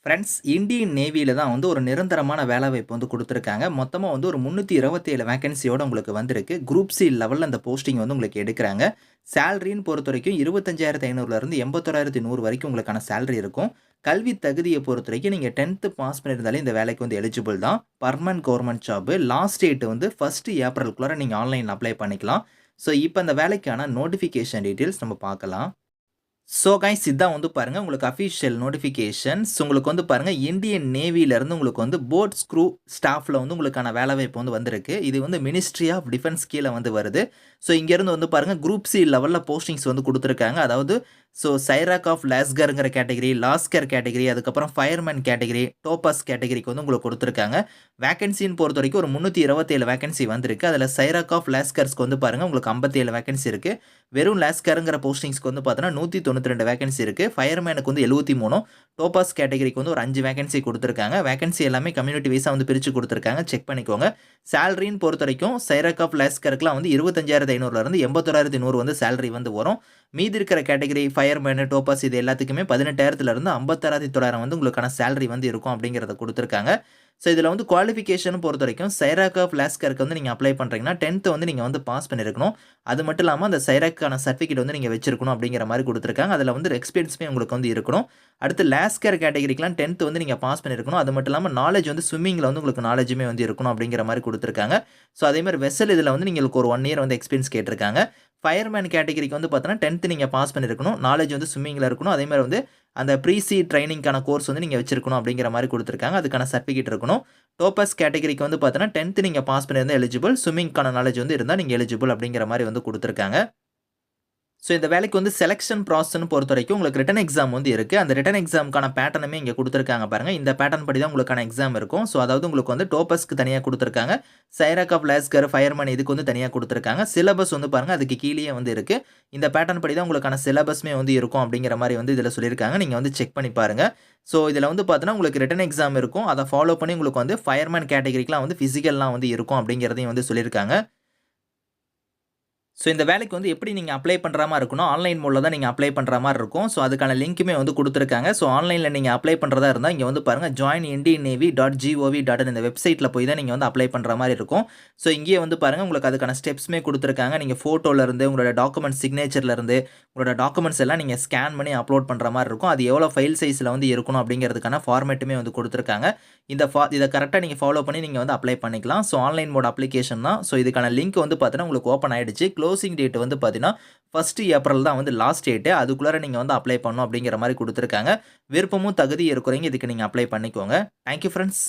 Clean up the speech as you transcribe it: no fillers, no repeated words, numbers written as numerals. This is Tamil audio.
ஃப்ரெண்ட்ஸ் இந்தியன் நேவியில தான் வந்து ஒரு நிரந்தரமான வேலைவாய்ப்பு வந்து குடுத்துருக்காங்க. மொத்தமா வந்து ஒரு 327 வேக்கன்சியோட உங்களுக்கு வந்திருக்கு. குரூப் சி லெவல்ல அந்த போஸ்டிங் வந்து உங்களுக்கு எடுக்குறாங்க. சேலரின்னு பொறுத்தவரைக்கும் 25,500ல இருந்து 81,100 வரைக்கும் உங்களுக்கான சேலரி இருக்கும். கல்வி தகுதிய பொறுத்தவரைக்கும் நீங்க 10த் பாஸ் பண்ணியிருந்தாலே இந்த வேலைக்கு வந்து எலிஜிபிள் தான். Permanent government job. Last date வந்து 1 ஏப்ரல்குள்ளார நீங்க ஆன்லைன்ல அப்ளை பண்ணிக்கலாம். ஸோ இப்ப அந்த வேலைக்கான நோட்டிஃபிகேஷன் டீட்டெயில்ஸ் நம்ம பார்க்கலாம். ஸோ கைஸ் இதான் வந்து பாருங்க உங்களுக்கு அஃபிஷியல் நோட்டிஃபிகேஷன்ஸ் உங்களுக்கு வந்து பாருங்க இந்தியன் நேவியிலேருந்து உங்களுக்கு வந்து போட் ஸ்க்ரூ ஸ்டாஃப்ல வந்து உங்களுக்கான வேலைவாய்ப்பு வந்து வந்திருக்கு. இது வந்து மினிஸ்ட்ரி ஆஃப் டிஃபென்ஸ் கீழே வந்து வருது. ஸோ இங்கேருந்து வந்து பாருங்க குரூப் சி லெவலில் போஸ்டிங்ஸ் வந்து கொடுத்துருக்காங்க. அதாவது ஸோ சைராக் ஆஃப் லாஸ்கருங்கிற கேட்டகரி, லாஸ்கர் கேட்டகரி, அதுக்கப்புறம் ஃபயர்மேன் கேட்டகரி, டோபஸ் கேட்டகரிக்கு வந்து உங்களுக்கு கொடுத்துருக்காங்க. வேகன்சின்னு பொறுத்த வரைக்கும் ஒரு 327 வேகன்சி வந்திருக்கு. அதில் சைராக் ஆஃப் லாஸ்கர்ஸ்க்கு வந்து பாருங்க உங்களுக்கு 57 வேகன்சி இருக்கு. வெறும் லாஸ்கருங்கிற போஸ்டிங்ஸ்க்கு வந்து பார்த்தோன்னா 192 வேகன்சி இருக்கு. ஃபயர்மேனுக்கு வந்து 73, டோபாஸ் கேட்டகரிக்கு வந்து ஒரு 5 வேகன்சி கொடுத்துருக்காங்க. வேகன்சி எல்லாமே கம்யூனிட்டி வைஸாக வந்து பிரித்து கொடுத்துருக்காங்க. செக் பண்ணிக்கோங்க. சேலரின்னு பொறுத்த வரைக்கும் சைராக் ஆஃப் லாஸ்கருக்குலாம் வந்து 25,500லேருந்து 81,100 வந்து சேலரி வந்து வரும். மீதி இருக்கிற கேட்டகரி ஃபயர்மேனு, டோபாஸ் இது எல்லாத்துக்குமே 18,000லேருந்து 56,900 வந்து உங்களுக்கான சேலரி வந்து இருக்கும் அப்படிங்கிறத கொடுத்துருக்காங்க. ஸோ இதில் வந்து குவாலிஃபிகேஷன் பொறுத்த வரைக்கும் சைராக் ஆஃப் லாஸ்கருக்கு வந்து நீங்கள் அப்ளை பண்ணுறீங்கன்னா 10th வந்து நீங்கள் வந்து பாஸ் பண்ணியிருக்கணும். அது மட்டும் இல்லாமல் அந்த சைராக்கான சர்டிஃபிகேட் வந்து நீங்கள் வச்சிருக்கணும் அப்படிங்கிற மாதிரி கொடுத்துருக்காங்க. அதில் வந்து எக்ஸ்பீரியன்ஸுமே உங்களுக்கு வந்து இருக்கணும். அடுத்து லாஸ்கர் கேட்டகரிக்கெலாம் 10th வந்து நீங்கள் பாஸ் பண்ணியிருக்கணும். அது மட்டும் இல்லாமல் நாலேஜ் வந்து ஸ்விம்மிங்கில் வந்து உங்களுக்கு நாலேஜுமே வந்து இருக்கணும் அப்படிங்கிற மாதிரி கொடுத்துருக்காங்க. ஸோ அதேமாதிரி வெசல் இதில் வந்து நீங்கள் ஒரு 1 இயர் வந்து எக்ஸ்பீரியன்ஸ் கேட்டிருக்காங்க. ஃபயர்மேன் கேட்டகரிக்கு வந்து பார்த்தோன்னா 10th நீங்கள் பாஸ் பண்ணியிருக்கணும். நாலேஜ் வந்து ஸ்விம்மிங்கில் இருக்கணும். அதேமாதிரி வந்து அந்த ப்ரீ ட்ரைனிங்கான கோர்ஸ் வந்து நீங்கள் வச்சிருக்கணும் அப்படிங்கிற மாதிரி கொடுத்துருக்காங்க. அதுக்கான சர்டிஃபிகேட் இருக்கணும். டோபஸ் கேட்டகரிக்கு வந்து பார்த்தோன்னா 10th நீங்கள் பாஸ் பண்ணியிருந்தால் எலிஜிபிள். ஸ்விம்மிங்கான நாலேஜ் வந்து இருந்தால் நீங்கள் எலிஜிபிள் அப்படிங்கிற மாதிரி வந்து கொடுத்துருக்காங்க. ஸோ இந்த வேலைக்கு வந்து செலக்ஷன் ப்ராசஸ்ன்னு பொறுத்தவரைக்கும் உங்களுக்கு ரிட்டன் எக்ஸாம் வந்து இருக்குது. அந்த ரிட்டன் எக்ஸாமுக்கான பேட்டர்னுமே இங்கே கொடுத்துருக்காங்க பாருங்கள். இந்த பேட்டர்ன் படி தான் உங்களுக்கான எக்ஸாம் இருக்கும். ஸோ அதாவது உங்களுக்கு வந்து டோபஸ்க்கு தனியாக கொடுத்துருக்காங்க. சைராக் ஆஃப் லாஸ்கர், ஃபயர்மேன் இதுக்கு வந்து தனியாக கொடுத்துருக்காங்க. சிலபஸ் வந்து பாருங்கள் அதுக்கு கீழேயே வந்து இருக்குது. இந்த பேட்டர்ன் படி தான் உங்களுக்கான சிலபஸ்மே வந்து இருக்கும் அப்படிங்கிற மாதிரி வந்து இதில் சொல்லியிருக்காங்க. நீங்கள் வந்து செக் பண்ணி பாருங்கள். ஸோ இதில் வந்து பார்த்தீங்கன்னா உங்களுக்கு ரிட்டன் எக்ஸாம் இருக்கும். அதை ஃபாலோ பண்ணி உங்களுக்கு வந்து ஃபயர்மேன் கேட்டகரிக்கெலாம் வந்து ஃபிசிக்கல்லாம் வந்து இருக்கும் அப்படிங்கிறதையும் வந்து சொல்லியிருக்காங்க. ஸோ இந்த வேலைக்கு வந்து எப்படி நீங்கள் அப்ளை பண்ணுற மாதிரி இருக்கணும், ஆன்லைன் மோடில் தான் நீங்கள் அப்ளை பண்ணுற மாதிரி இருக்கும். ஸோ அதுக்கான லிங்க்குமே வந்து கொடுத்துருக்காங்க. ஸோ ஆன்லைனில் நீங்கள் அப்ளை பண்ணுறதா இருந்தால் இங்கே வந்து பாருங்கள் joinindiannavy.gov.in இந்த வெப்சைட்டில் போய் தான் நீங்கள் வந்து அப்ளை பண்ணுற மாதிரி இருக்கும். ஸோ இங்கேயே வந்து பாருங்கள் உங்களுக்கு அதுக்கான ஸ்டெப்ஸ்மே கொடுத்துருக்காங்க. நீங்கள் ஃபோட்டோலேருந்து உங்களோட டாக்குமெண்ட் சிக்னேச்சர்லேருந்து உங்களோட டாக்குமெண்ட்ஸ் எல்லாம் நீங்கள் ஸ்கேன் பண்ணி அப்லோட் பண்ணுற மாதிரி இருக்கும். அது எவ்வளோ ஃபைல் சைஸில் வந்து இருக்கணும் அப்படிங்கிறதுக்கான ஃபார்மேட்டுமே வந்து கொடுத்துருக்காங்க. இதை கரெக்டாக நீங்கள் ஃபாலோ பண்ணி நீங்கள் வந்து அப்ளை பண்ணிக்கலாம். ஸோ ஆன்லைன் மோட் அப்ளிகேஷன் தான். ஸோ இதுக்கான லிங்க் வந்து பார்த்தீங்கன்னா உங்களுக்கு ஓப்பன் ஆகிடுச்சு. க்ளோசிங் டேட் வந்து பார்த்தீங்கன்னா 1 ஏப்ரல் தான் வந்து லாஸ்ட் டேட்டு. அதுக்குள்ளார நீங்கள் வந்து அப்ளை பண்ணணும் அப்படிங்கிற மாதிரி கொடுத்துருக்காங்க. விருப்பமும் தகுதி இருக்கிறவங்க இதுக்கு நீங்கள் அப்ளை பண்ணிக்கோங்க. Thank you friends.